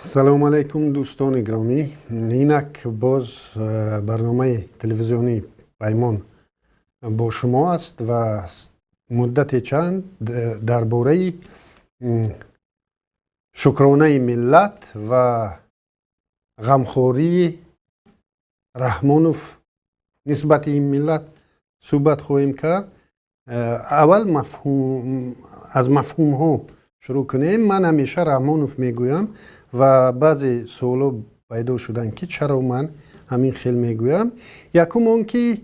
سلام علیکم دوستان گرامی. اینک باز برنامه تلویزیونی پیمان با شما است و مدت چند درباره شکرانه ملت و غمخوری رحمانوف نسبت این ملت صحبت خواهیم کرد. اول از مفهوم ها شروع کنیم. من همیشه رحمانوف میگویم و بعضی سوالو پیدا شدن که چرا من همین خیلی میگویم. یکم اون که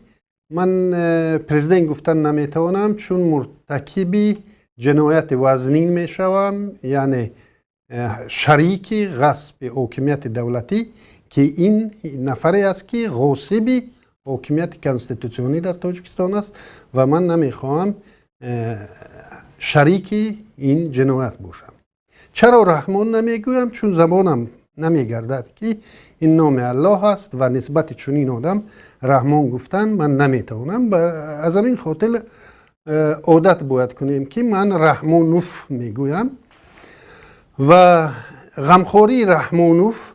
من پرزیدنت گفتن نمیتوانم چون مرتکب جنایت وزنین میشوم، یعنی شریک غصب حاکمیت دولتی که این نفری است که غاصب حاکمیت کنستیتوسیونی در تاجیکستان است و من نمیخواهم شریک این جنایت باشم. چرا رحمان نمیگویم؟ چون زبانم نمیگردد که این نام الله است و نسبت چنین آدم رحمان گفتن من نمیتوانم. از همین خاطر عادت باید کنیم که من رحمانوف میگویم. و غمخوری رحمانوف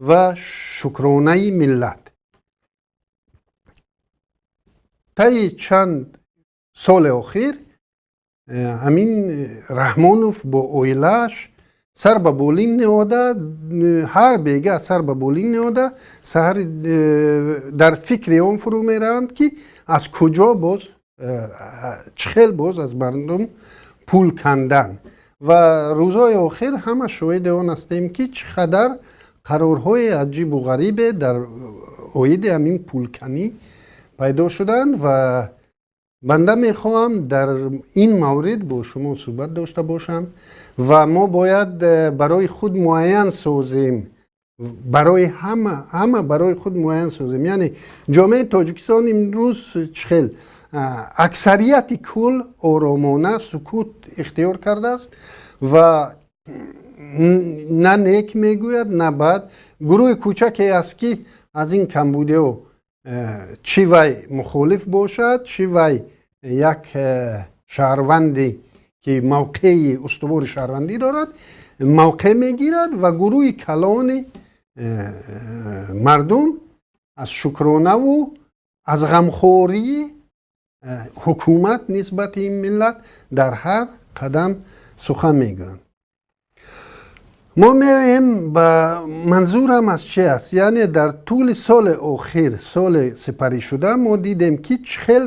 و شکرانه ملت. طی چند سال اخیر همین رحمانوف با اویلش سر به بالین نهاده، هر بیگه سر به بالین نهاده، سهر در فکر اون فرو میرند که از کجا باز چخیل باز از مردم پول کندن. و روزهای آخر همه شاهد آن هستیم که چقدر قرارهای عجیب و غریب در اوید همین پول کنی پیدا شدن و بنده میخواهم در این مورد با شما صحبت داشته باشم و ما باید برای خود معین سازیم، برای همه برای خود معین سازیم. یعنی جامعه تاجیکستان امروز چخیل اکثریت کل آرامانه سکوت اختیار کرده است و نه نیک میگوید نه بد. گروه کوچکی است که از این کمبودی ها چی وی مخالف باشد، چی وی یک شهروندی که موقع استوار شهروندی دارد موقع میگیرد و گروه کلان مردم از شکرانه و از غمخوری حکومت نسبت این ملت در هر قدم سخن میگویند. ما میگوییم با منظورم از چه است؟ یعنی در طول سال اخیر، سال سپری شده، ما دیدیم که خیلی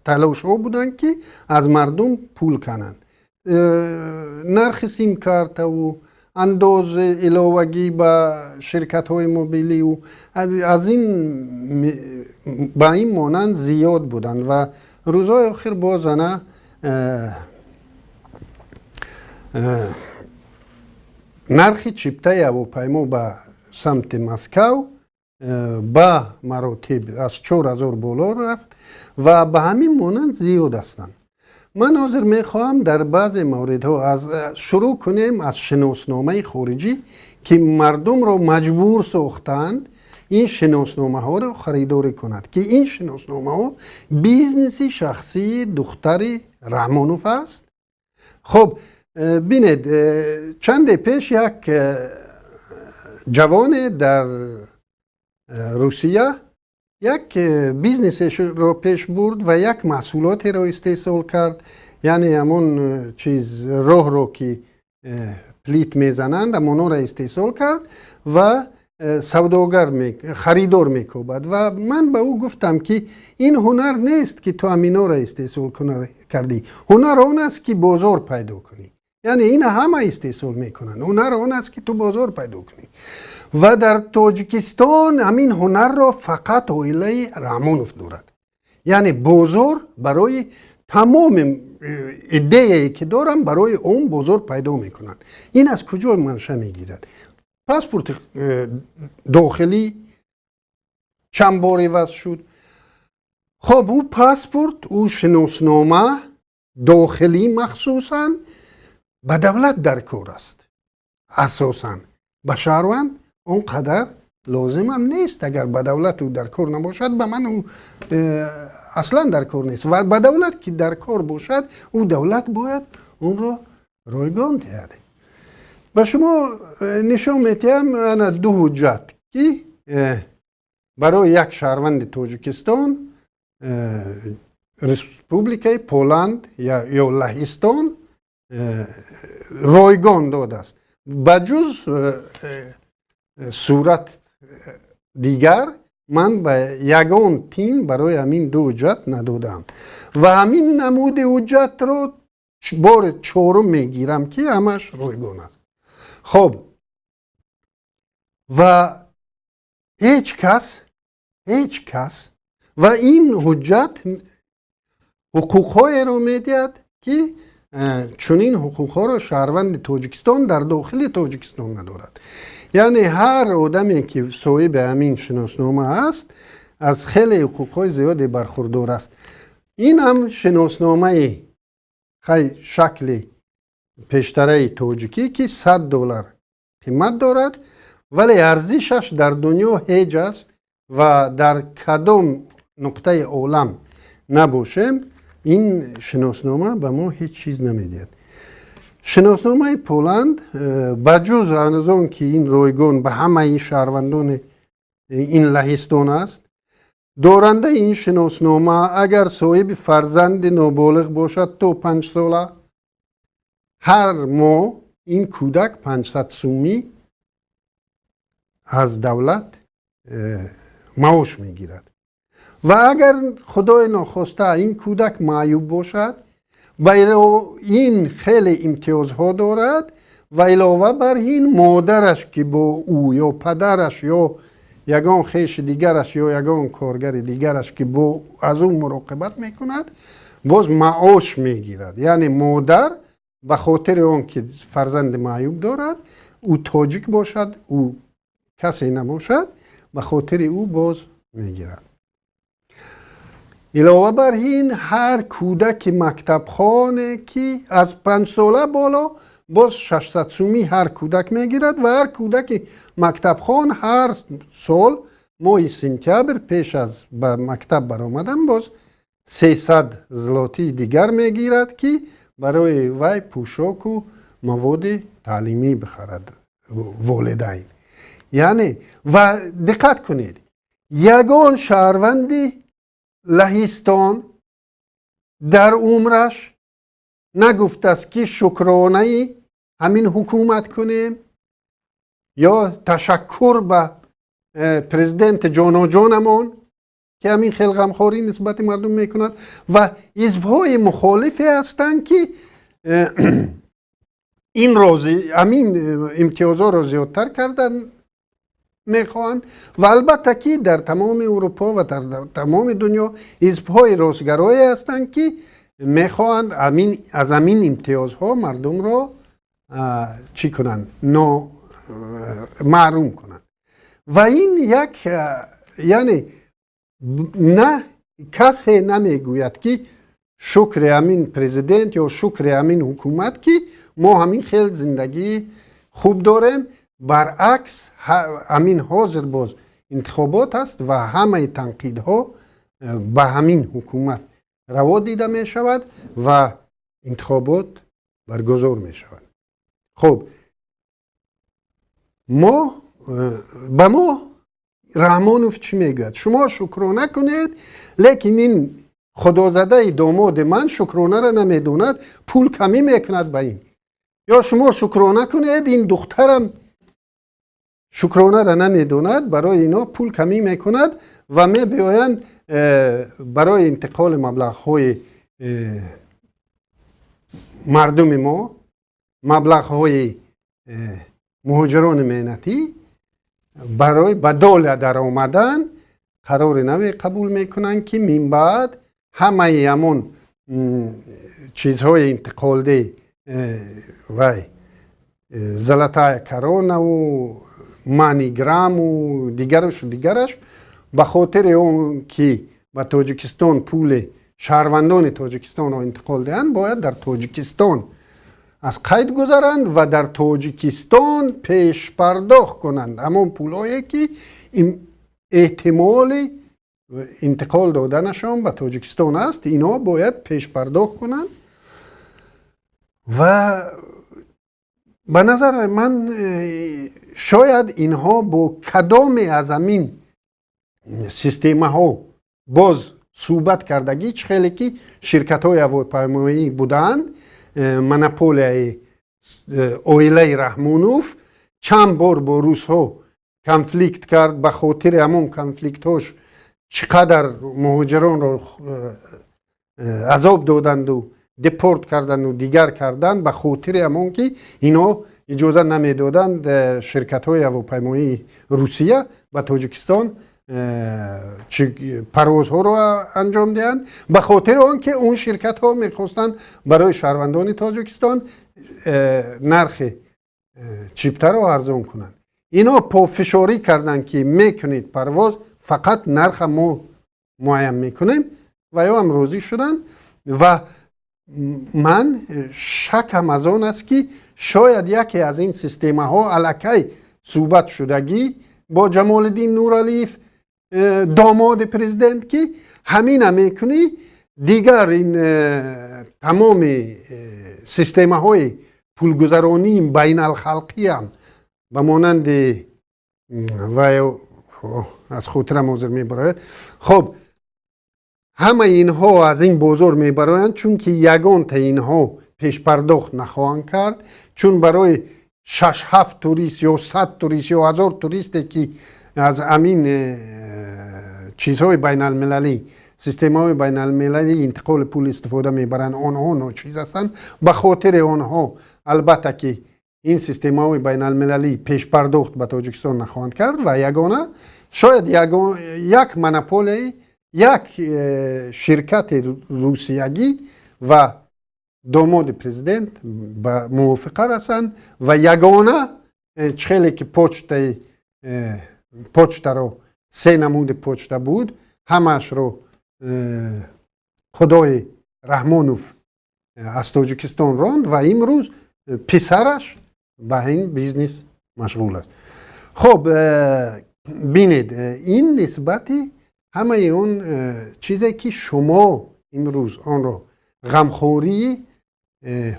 تلاش ها بودن که از مردم پول کنند. نرخ سیم کارت و انداز علاوگی با شرکت های موبیلی و از این با این مانند زیاد بودن و روزهای آخر بازانه نرخ چیپته هواپیما به سمت مسکو با مراتب از 4000 بالا رفت و به همین مانند زیاد هستند. من حاضر میخواهم در بعض موردها از شروع کنیم از شناسنامه خارجی که مردم را مجبور ساختند این شناسنامه ها را خریداری کند که این شناسنامه ها بیزنسی شخصی دختر رحمانوف است. خب بینید چند پیش یک جوان در روسیه یک بیزنسش را پیش برد و یک محصولات را استحصال کرد، یعنی همون چیز راه رو که پلیت میزنند همون را استحصال کرد و سوداگر خریدار میکوبد و من به او گفتم که این هنر نیست که تو همینا را استحصال کردی، هنر آن است که بازار پیدا کنی. یعنی این همه استحصال میکنن، هنر آن است که تو بازار پیدا کنی و در تاجیکستان همین هنر را فقط عائله رحمانوف دارد. یعنی بازار برای تمام ایده که دارم برای اون بازار پیدا میکنن. این از کجا منشأ میگیرد؟ پاسپورت داخلی چند بار عوض شد. خب او پاسپورت، او شناسنامه داخلی مخصوصا به دولت در کار است. اساساً به شهروند اونقدر لازم هم نیست. اگر به دولت او در کار نباشد به من او اصلا در کار نیست و به دولت که در کار باشد او دولت باید اون را رایگان دهد. به شما نشون میتیم انا دو حجت که برای یک شهروند تاجیکستان ریسپوبلیکای پولند یا لهستان رایگان داده است بجز صورت دیگر من به یگان تیم برای همین دو حجت ندادم و همین نمود حجت رو بار چهارم میگیرم که همش رایگان است. خب و هیچ کس و این حجت حقوقهای رو میدهد که چنین حقوقها رو شهروند تاجیکستان در داخل تاجیکستان ندارد. یعنی هر آدمی که صاحب همین شناسنامه است از خیلی حقوقهای زیادی برخوردار است. این هم شناسنامه خیلی شکل پیشتره تاجیکی که $100 قیمت دارد ولی ارزشش در دنیا هیچ است و در کدام نقطه عالم نباشیم این شناسنامه به ما هیچ چیز نمیدهد. شناسنامه پولند بجز از آن که این رایگان به همه شهروندان این لهستان است دارنده این شناسنامه اگر صاحب فرزند نابالغ باشد تا 5 ساله هر ماه این کودک 500 سومی از دولت معاش میگیرد و اگر خدای ناخواسته این کودک معیوب باشد برای این خیلی امتیازها دارد و علاوه بر این مادرش که با او یا پدرش یا یگان خویش دیگرش یا یگان کارگر دیگرش که با از اون مراقبت میکند باز معاش میگیرد. یعنی مادر به خاطر اون که فرزند معیوب دارد او تاجیک باشد او کسی نباشد به خاطر او باز میگیرد. علاوه بر این هر کودک مکتب خانه که از 5 ساله بالا باز 600 سومی هر کودک میگیرد و هر کودک مکتب خان هر سال ماه سپتامبر پیش از به مکتب برآمدن باز 300 زلاتی دیگر میگیرد که برای وی پوشاک و مواد تعلیمی بخرد والدین. یعنی و دقت کنید یگان شهروند لهستان در عمرش نگفت است که شکرانه همین حکومت کنیم یا تشکر به پرزیدنت جانمون که همین خیلی غمخواری نسبت مردم میکند و حزب‌های مخالفی هستند که این همین امتیازها را زیادتر کردن میخوان و البته که در تمام اروپا و در تمام دنیا حزب‌های راستگرایی هستند که میخوان از همین امتیازها مردم را چی کنن؟ محروم کنن و این یک یعنی نه کسی نمیگوید که شکر همین پرزیدنت یا شکر همین حکومت که ما همین خیلی زندگی خوب داریم. برعکس همین حاضر باز انتخابات است و همه تنقیدها به همین حکومت روا دیده می شود و انتخابات برگزار می شود. خب به ما رحمانوف چی میگوید؟ شما شکرانه کنید لیکن این خدازده داماد من شکرانه را نمیدوند پول کمی میکند به این یا شما شکرانه کنید این دخترم شکرانه را نمیدوند برای اینا پول کمی میکند و می بیایند برای انتقال مبلغ های مردم ما مبلغ های مهاجران مهنتی برای بدال در آمدن قرار نمی قبول میکنن که من بعد همه همون چیزهای انتقال ده و زلطه کرانه و مانیگرام و دیگرش به خاطر اون که به تاجیکستان پول شهروندان تاجیکستان را انتقال دهند باید در تاجیکستان از قید گذارند و در تاجیکستان پیش پرداخت کنند همون پولایی که احتمال انتقال دادنشان به تاجیکستان است اینا باید پیش پرداخت کنند و به نظر من شاید اینها با کدام از همین سیستم ها باز صحبت کردگی خیلی که شرکت های هواپیمایی بودند، منوپولی اویله رحمونوف چند بار با روس ها کنفلیکت کرد. به خاطر همون کنفلیکت هاش چقدر مهاجران رو عذاب دادند و دپورت کردند و دیگر کردند، به خاطر همون که اینا اجازه نمیدادند شرکت های هواپیمایی روسیه و تاجیکستان پروازها رو انجام دهند، به خاطر آنکه اون شرکت ها میخواستند برای شهروندان تاجیکستان نرخ چیپتر رو ارزان کنند. اینا پافشاری کردند که میکنید پرواز، فقط نرخ ما معین میکنیم و یا هم راضی شدن. و من شکم از آن است که شاید یکی از این سیستم ها الکی صحبت شدگی با جمال الدین نورعلیف داماد پرزیدنت که همین هم میکنی دیگر این تمام سیستم های پولگذرانی بین الخلقی هم به مانند و از خاطرم عذر میبراید. خب همه اینها از این بازار میبرایند چون که یگان تا اینها پیش پرداخت نخواهند کرد، چون برای 6-7 توریست یا 100 توریست یا 1000 توریستی که از امین چیزهای بین المللی سیستم های بین المللی انتقال پول استفاده میبرند، آنها ناچیز هستند. به خاطر آنها البته که این سیستم های بین المللی پیش پرداخت به تاجیکستان نخواهند کرد و یگانه شاید یک منوپولی یک شرکت روسیگی و داماد پرزیدنت به موافقه رسند و یگانه خیلی که پوچت رو 3 نمود پوچت بود همش رو خدای رحمانوف از تاجیکستان راند و امروز پسرش به این بیزنس مشغول است. خب بینید این نسبتی همه اون چیزی که شما امروز آن را غمخوری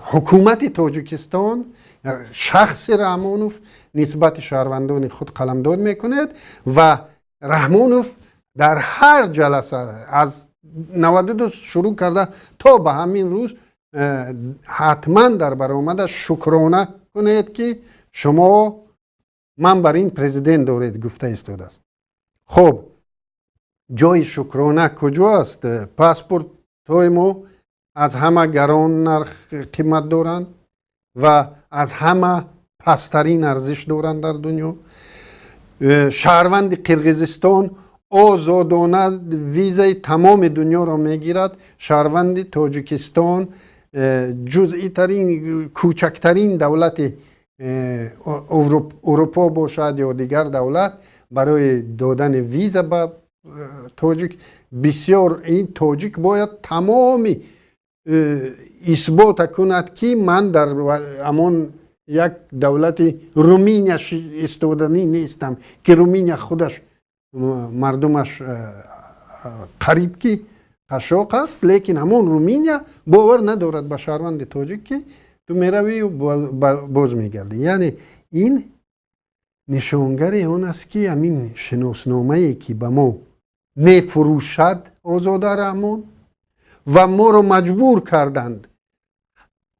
حکومت تاجیکستان شخص رحمانوف نسبت شهروندان خود قلمداد میکند و رحمانوف در هر جلسه از 92 شروع کرده تا به همین روز حتما در برآمدش شکرانه کنید که شما من بر این پرزیدنت دارید گفته ایستاده است. خب جای شکرانه کجاست؟ پاسپورت های ما از همه گران نرخ قیمت دارند و از همه پسترین ارزش دارند در دنیا. شهروند قرقیزستان آزادانه ویزای تمام دنیا را میگیرد. شهروند تاجیکستان جزئی ترین کوچکترین دولت اروپا باشد یا دیگر دولت برای دادن ویزا به تاجیک بسیار این تاجیک باید تمامی اثبات کند که من در همون یک دولت رومینیا استودنی نیستم که رومینیا خودش مردمش قریب کی قشاق است، لیکن همون رومینیا باور ندارد به شهروند تاجیک که تو میروی و باز میگردی. یعنی این نشانگر اون است که همین شناسنامه‌ای که به ما میفروشد آزاده رحمان و ما رو مجبور کردند،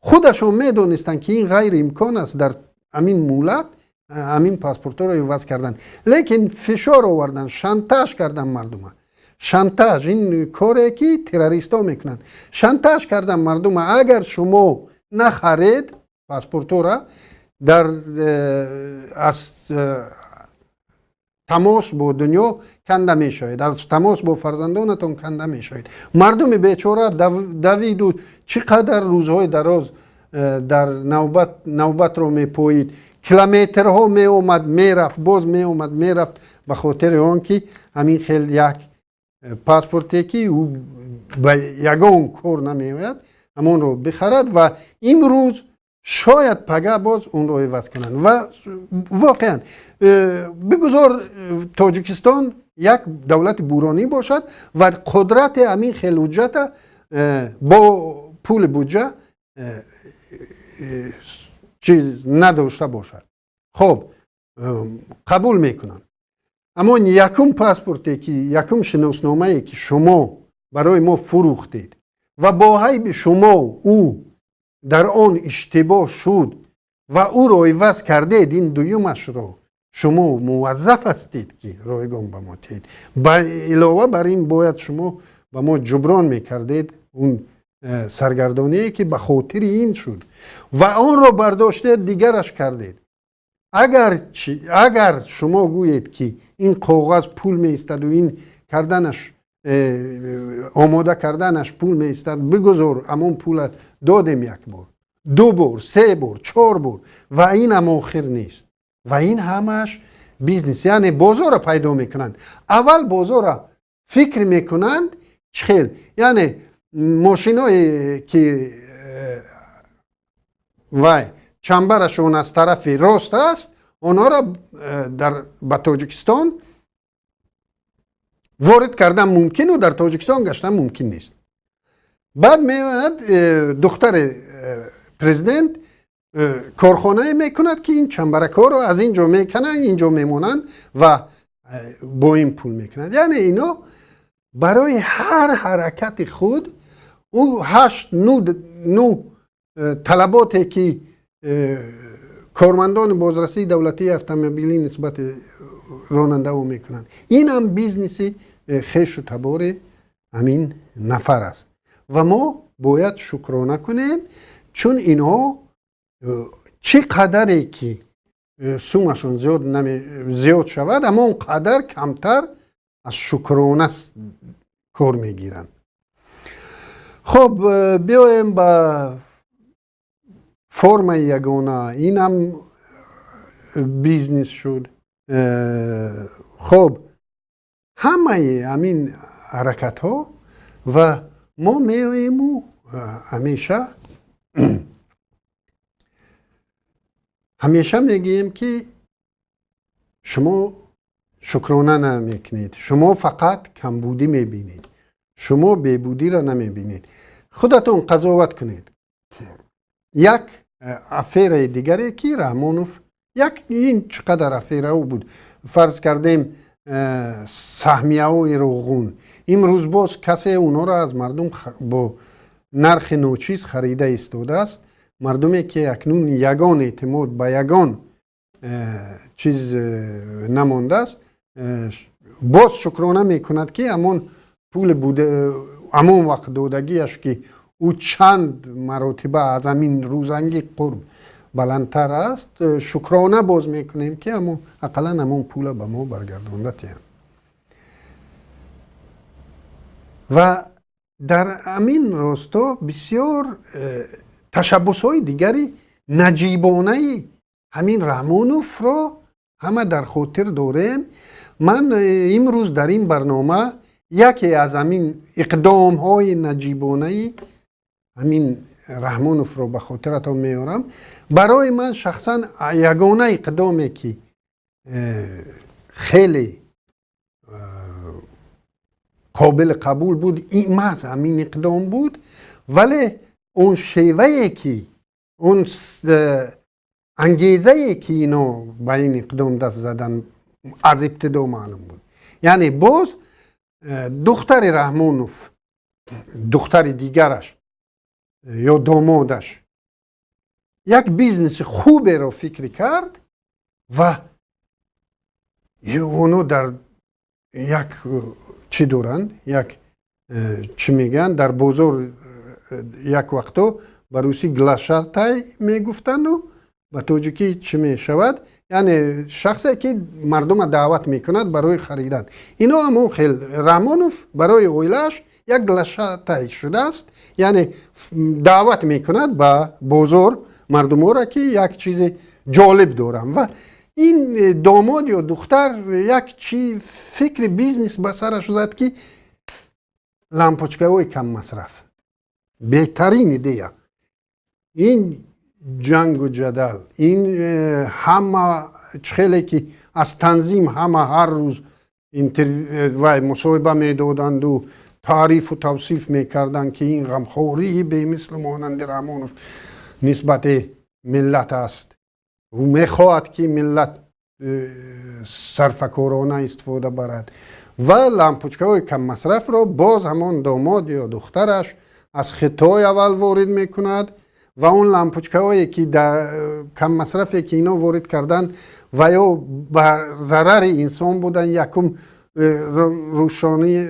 خودشون میدونستند که این غیر امکان است در همین مولت همین پاسپورت رو عوض کردن، لیکن فشار آوردن، شانتاژ کردن مردم. شانتاژ این کاری که تروریستا میکنن، شانتاژ کردن مردم اگر شما نخرید پاسپورت را در از تماس با دنیا کنده می شوید، از تماس با فرزندانتون کنده می شوید. مردم بیچاره دوید و چقدر روزهای دراز در نوبت رو می پوید، کیلومترها می اومد می رفت، باز می اومد می رفت، به خاطر آن که همین خیلی یک پاسپورتی که او به یگان کار نمی آید همون رو بخرد و امروز شاید پگه باز اون رو عوض کنن. و واقعا بگذار تاجیکستان یک دولت بورانی باشد و قدرت همین خلوجت با پول بودجه چیز نداشته باشد. خب قبول میکنن. اما یکم پاسپورتی که یکم شناسنامه‌ای که شما برای ما فروختید و با حیب شما او در آن اشتباه شد و او را عوض کردید، این دویمش را شما موظف هستید که رایگان به ما دهید. با علاوه بر این باید شما به ما جبران میکردید اون سرگردانی که به خاطر این شد و آن را برداشتید دیگرش کردید. اگر شما گویید که این کاغذ پول میستد و این کردنش آماده کردنش پول میستد، بگذار همون پول دادیم یک بار، 2 بار، 3 بار، 4 بار و این هم آخر نیست و این همش بیزنس، یعنی بازار را پیدا میکنند. اول بازار را فکر میکنند خیلی، یعنی ماشینایی که وای چنبرشون از طرف راست است، اونا را به تاجیکستان وارد کردن ممکن و در تاجیکستان گشتن ممکن نیست. بعد میاد دختر پرزیدنت کارخانه میکند که این چنبرک ها رو از اینجا میکنن، اینجا میمونن و با این پول میکنند. یعنی اینا برای هر حرکت خود او 8-9 طلباتی که کارمندان بازرسی دولتی اتومبیلی نسبت راننده او میکنند، این هم بیزنس خیش و تبار همین نفر است و ما باید شکرانه کنیم، چون اینها چی قدری که سومشون زیاد شود اما اون قدر کمتر از شکرانه کار میگیرن. خب بیایم به فرم یگانه، این هم بیزنس شد. خب همه همین حرکت ها و ما میاییم و همیشه میگیم که شما شکرانه نمیکنید، شما فقط کمبودی میبینید، شما بیبودی را نمیبینید. خودتون قضاوت کنید. یک افیر دیگری که رحمانوف این چقدر افیر او بود، فرض کردیم سهمیه های روغون، امروز باز کسی اونا را از مردم با نرخ نوچیز خریده ایستاده است. مردمی که اکنون یگان اعتماد به یگان چیز نمانده است باز شکرانه میکند که همون پول بوده، همون وقت دادگیش که او چند مراتبه از همین روزنگی قرب بلندتر است، شکرانه باز میکنیم که اقلا همون پول به ما برگردانده تیم. و در همین راستا بسیار تشبس های دیگری نجیبانه همین رحمانوف را همه در خاطر داریم. من امروز در این برنامه یکی از همین اقدام های نجیبانه همین رحمانوف را به خاطرتان میارم. برای من شخصا یگانه اقدامی که خیلی قابل قبول بود این محض همین اقدام بود، ولی اون شیوهی که اون انگیزه‌ای که اینا به این اقدام دست زدن از ابتدا معلوم بود. یعنی باز دختر رحمانوف، دختر دیگرش یا دامادش یک بیزنس خوبی را فکر کرد و اونو در یک چی دارن، یک چی میگن در بازار یک وقتا به روسی گلاشاتای میگفتن و به تاجیکی چی میشود، یعنی شخصی که مردم دعوت میکند برای خریدن. اینا همون خیلی رحمانوف برای اویلش یک گلاشاتای شده است، یعنی دعوت میکند به بازار مردم را که یک چیز جالب دارم. و این داماد یا دختر یک چی فکر بیزنس به سرش زد که لامپوچکه های کم مصرف بهترین ایده. این جنگ و جدل، این همه خیلی که از تنظیم همه هر روز مصاحبه میدادند و تعریف و توصیف میکردند که این غمخوری به مثل مانند رحمانوف نسبت ملت است و میخواهد که ملت صرفه‌کارانه استفاده برد و لامپوچکه های کم مصرف را باز همان داماد یا دخترش از خطای اول وارد میکند و اون لامپوچکه هایی که در کم مصرفی که اینا وارد کردن و یا بر ضرر انسان بودن، یکم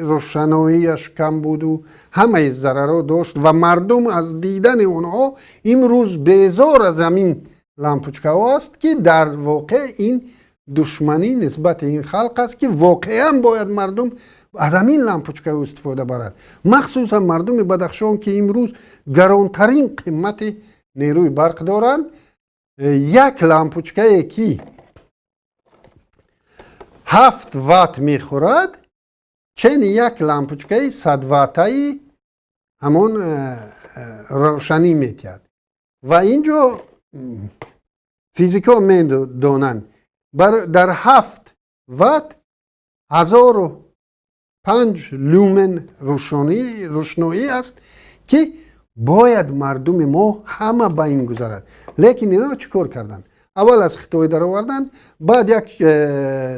روشناییش کم بود و همه ضرر داشت و مردم از دیدن اونها امروز بیزار از همین لامپوچکه ها است که در واقع این دشمنی نسبت این خلق است که واقعا باید مردم از همین لامپوچکه استفاده برد، مخصوصا مردم بدخشان که امروز گرانترین قیمت نیروی برق دارند. یک لامپوچکه که 7 وات میخورد چون یک لامپوچکه 100 واته همون روشنی میتید و اینجا فیزیکا میدونن در 7 وات 1005 لومن روشنایی است که باید مردم ما همه با این گذارد. لیکن اینا چیکار کردن؟ اول از خطای در آوردن، بعد یک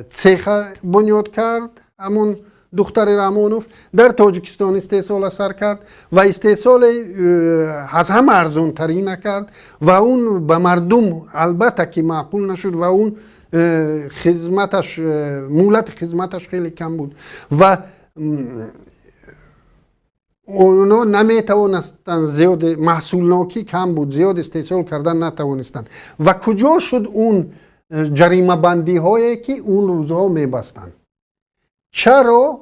سیخ بنیاد کرد همون دختر رحمانوف، در تاجیکستان استحصال سر کرد و استحصال از همه ارزان ترین نکرد و اون به مردم البته که معقول نشد و اون خدمتش مولت خدمتش خیلی کم بود و اونا نمیتوانستن زیاد، محصول ناکی کم بود، زیاد استحصال کردن نتوانستن و کجا شد اون جریمه بندی هایی که اون روزها میبستن؟ چرا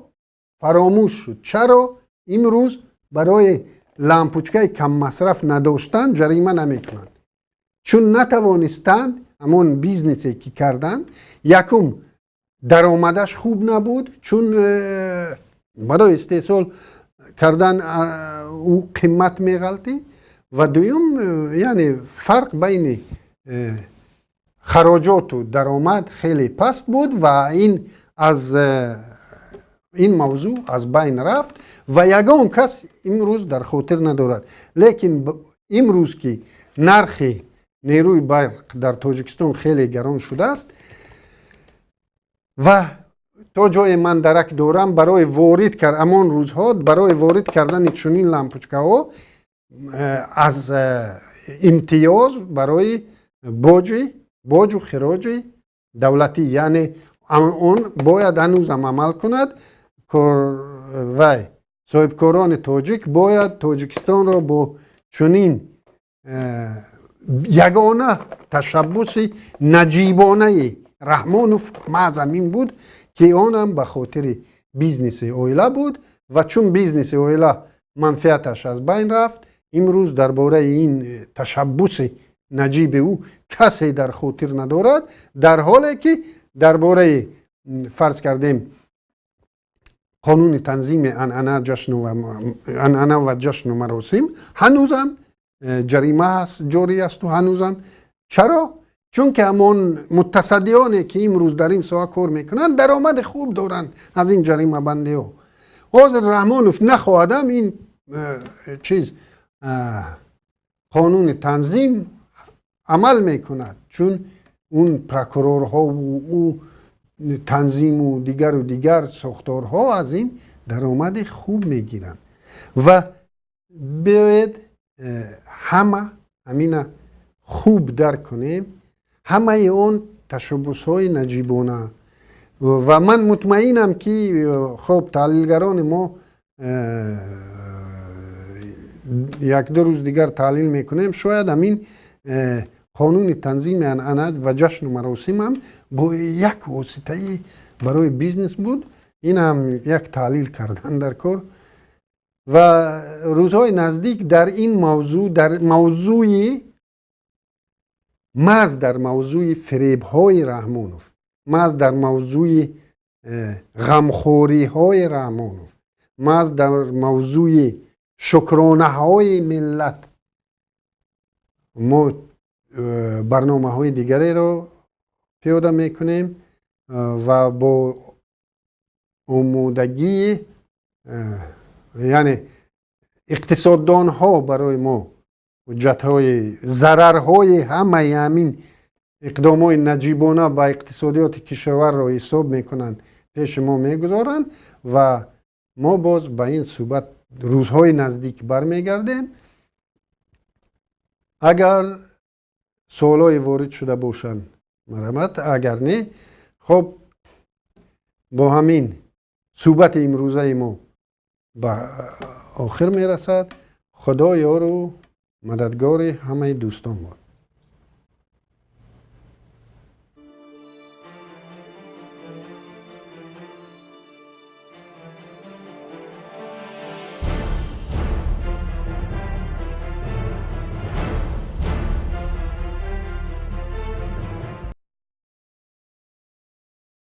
فراموش شد؟ چرا امروز برای لامپوچکه کم مصرف نداشتن جریمه نمیکنن؟ چون نتوانستن همون بیزنسی که کردن، یکم درآمدش خوب نبود چون برای استحصال کردن او قیمت میغلطی و دویم یعنی فرق بین خراجات و درآمد خیلی پست بود و این از این موضوع از بین رفت و یگان کس امروز در خاطر ندارد. لیکن امروز که نرخ نیروی برق در تاجیکستان خیلی گران شده است و تا جای من درک دارم برای وارد کردن امان روزها برای وارد کردن چنین لامپوچکه ها از امتیاز برای باج و خراج دولتی، یعنی اون باید هنوز هم عمل کند و صاحبکاران تاجیک باید تاجیکستان را با چنین یگانه تشبس نجیبانه رحمانوف معظمین بود که آنم به خاطر بیزنس اویلا بود و چون بیزنس اویلا منفعتش از بین رفت امروز درباره این تشبس نجیب او کسی در خاطر ندارد، در حالی که درباره فرض کردیم قانون تنظیم عنعنه و جشن و مراسم هنوزم جریمه هست، جاری است و هنوزم. چرا؟ چون که همون متصدیانی که امروز در این ساحه کار میکنن درآمد خوب دارن از این جریمه بندی ها. حاضر رحمانوف نخواهدم این چیز قانون تنظیم عمل میکند چون اون پروکورورها و تنظیم و دیگر ساختارها از این درآمد خوب میگیرن و باید همه همین خوب درک کنیم، همه اون تشبس های نجیبانه و من مطمئنم که خب تحلیلگران ما یک دو روز دیگر تحلیل میکنیم، شاید همین قانون تنظیم عنعنه و جشن و مراسم هم با یک واسطه برای بیزنس بود، این هم یک تحلیل کردن در کار و روزهای نزدیک در این موضوع در موضوع فریب های رحمانوف، در موضوع غمخوری های رحمانوف، در موضوع شکرانه های ملت ما برنامه های دیگری رو پیاده میکنیم و با آمادگی یعنی اقتصاددان ها برای ما حجت‌های ضررهای همه همین اقدامات نجیبانه با اقتصادیات کشور را حساب میکنند پیش ما میگذارند و ما باز به این صحبت روزهای نزدیک برمیگردیم. اگر سوالای وارد شده باشند مرحمت، اگر نه خب با همین صحبت امروزه ما به آخر میرسد. خدا یار و مددگار همه دوستان باد.